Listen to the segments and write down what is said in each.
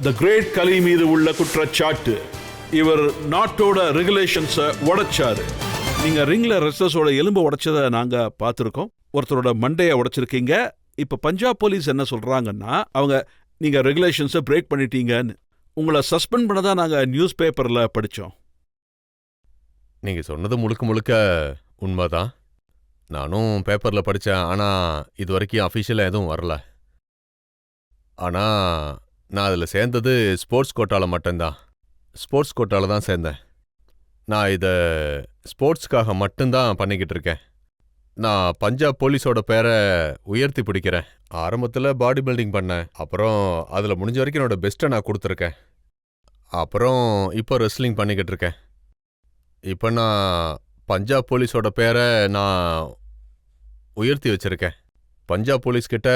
The great கலி மீது உள்ள குற்றச்சாட்டு. இவர் நாட்டோட ரெகுலேஷன்ஸை உடைச்சாரு. நீங்க ரிங்ல ரெஸ்லர்ஸோட எலும்பு உடைச்சதை நாங்க பார்த்துருக்கோம். ஒருத்தரோட மண்டையை உடைச்சிருக்கீங்க. இப்ப பஞ்சாப் போலீஸ் என்ன சொல்றாங்கன்னா, அவங்க நீங்க ரெகுலேஷன்ஸை பிரேக் பண்ணிட்டீங்கன்னு. உங்களை சஸ்பெண்ட் பண்ணதான் நாங்க நியூஸ் பேப்பர்ல படிச்சோம். நீங்க சொன்னது முழுக்க முழுக்க உண்மைதான். நானும் பேப்பர்ல படிச்சேன். ஆனா இது வரைக்கும் அஃபிஷியலா எதுவும் வரல. ஆனா நான் அதுல சேர்ந்தது ஸ்போர்ட்ஸ் கோட்டால மட்டும்தான். ஸ்போர்ட்ஸ் கோட்டால தான் சேர்ந்தேன். நான் இதை ஸ்போர்ட்ஸ்க்காக மட்டும்தான் பண்ணிக்கிட்டு இருக்கேன். நான் பஞ்சாப் போலீஸோட பேரை உயர்த்தி பிடிக்கிறேன். ஆரம்பத்தில் பாடி பில்டிங் பண்ணேன். அப்புறம் அதில் முடிஞ்ச வரைக்கும் என்னோட பெஸ்ட்டை நான் கொடுத்துருக்கேன். அப்புறம் இப்போ ரெஸ்லிங் பண்ணிக்கிட்டு இருக்கேன். இப்போ நான் பஞ்சாப் போலீஸோட பேரை நான் உயர்த்தி வச்சிருக்கேன். பஞ்சாப் போலீஸ்கிட்ட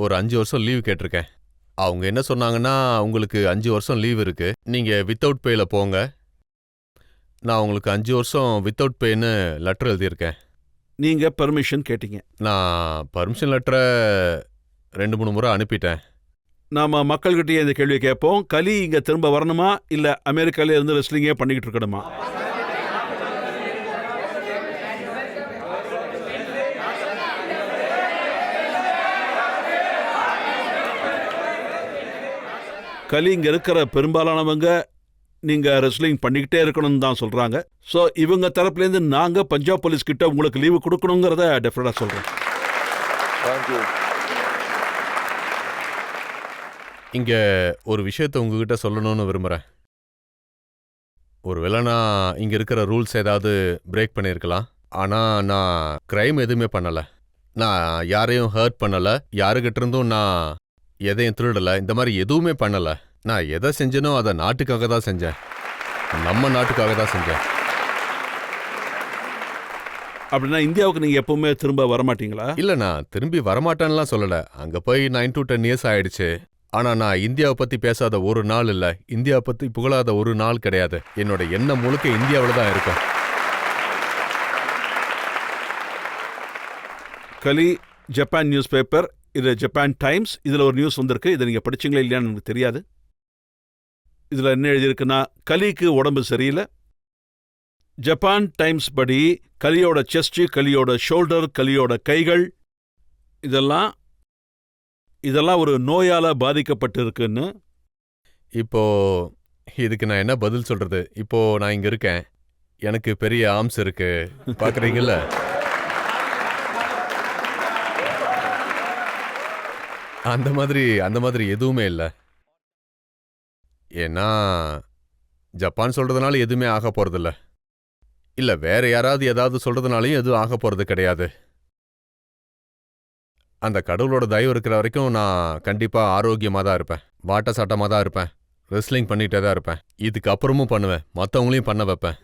ஒரு 5 வருஷம் லீவ் கேட்டிருக்கேன். அவங்க என்ன சொன்னாங்கன்னா, உங்களுக்கு 5 வருஷம் லீவ் இருக்கு, நீங்கள் வித்தவுட் பேயில் போங்க. நான் உங்களுக்கு 5 வருஷம் வித்தவுட் பேன்னு லெட்டர் எழுதியிருக்கேன். நீங்க பெர்மிஷன் கேட்டீங்க. நான் பர்மிஷன் லெட்டரை 2-3 முறை அனுப்பிட்டேன். நாம மக்கள்கிட்டயே இந்த கேள்வியை கேட்போம். கலி இங்க திரும்ப வரணுமா, இல்ல அமெரிக்கால இருந்து ரெஸ்லிங்கே பண்ணிக்கிட்டு இருக்கணுமா? கலி இங்க இருக்கிற பெரும்பாலானவங்க நீங்க ரெஸ்லிங் பண்ணிக்கிட்டே இருக்கணும்னு தான் சொல்றாங்க. ஸோ இவங்க தரப்புலேருந்து நாங்க பஞ்சாப் போலீஸ் கிட்ட உங்களுக்கு லீவு கொடுக்கணுங்கிறத டெஃபினட்டா சொல்றோம். இங்க ஒரு விஷயத்தை உங்ககிட்ட சொல்லணும்னு விரும்புகிறேன். ஒருவேளை நான் இங்க இருக்கிற ரூல்ஸ் ஏதாவது பிரேக் பண்ணியிருக்கலாம். ஆனால் நான் கிரைம் எதுவுமே பண்ணலை. நான் யாரையும் ஹர்ட் பண்ணலை. யாருக்கிட்ட இருந்தும் நான் எதையும் திருடலை. இந்த மாதிரி எதுவுமே பண்ணலை. நான் எதை செஞ்சேனோ அதை நாட்டுக்காக தான் செஞ்சேன். நம்ம நாட்டுக்காக தான் செஞ்சேன். அப்படின்னா இந்தியாவுக்கு நீங்க எப்பவுமே திரும்ப வரமாட்டீங்களா? இல்லை, நான் திரும்பி வரமாட்டேன்னுலாம் சொல்லலை. அங்கே போய் 9 to 10 years ஆயிடுச்சு. ஆனால் நான் இந்தியாவை பற்றி பேசாத ஒரு நாள் இல்லை, இந்தியாவை பற்றி புகழாத ஒரு நாள் கிடையாது. என்னோட எண்ணம் முழுக்க இந்தியாவில் தான் இருக்கும். கலி ஜப்பான் நியூஸ் பேப்பர், இது ஜப்பான் டைம்ஸ். இதில் ஒரு நியூஸ் வந்திருக்கு. இதை நீங்கள் படிச்சிங்களா இல்லையான்னு எனக்கு தெரியாது. இதில் என்ன எழுதியிருக்குன்னா, கலிக்கு உடம்பு சரியில்லை. ஜப்பான் டைம்ஸ் படி கலியோட செஸ்ட், கலியோட ஷோல்டர், கலியோட கைகள் இதெல்லாம் ஒரு நோயால் பாதிக்கப்பட்டிருக்குன்னு. இப்போ இதுக்கு நான் என்ன பதில் சொல்றது? இப்போ நான் இங்க இருக்கேன், எனக்கு பெரிய ஆர்ம்ஸ் இருக்கு, பாக்குறீங்கல்ல? அந்த மாதிரி எதுவுமே இல்லை. ஏன்னா ஜப்பான் சொல்றதுனால எதுவுமே ஆக போறதில்ல. இல்ல வேற யாராவது ஏதாவது சொல்றதுனாலையும் எதுவும் ஆக போறது கிடையாது. அந்த கடவுளோட தயவு இருக்கிற வரைக்கும் நான் கண்டிப்பா ஆரோக்கியமா தான் இருப்பேன், வாட்ட சாட்டமா தான் இருப்பேன், ரெஸ்லிங் பண்ணிட்டே தான் இருப்பேன். இதுக்கு அப்புறமும் பண்ணுவேன், மற்றவங்களையும் பண்ண வைப்பேன்.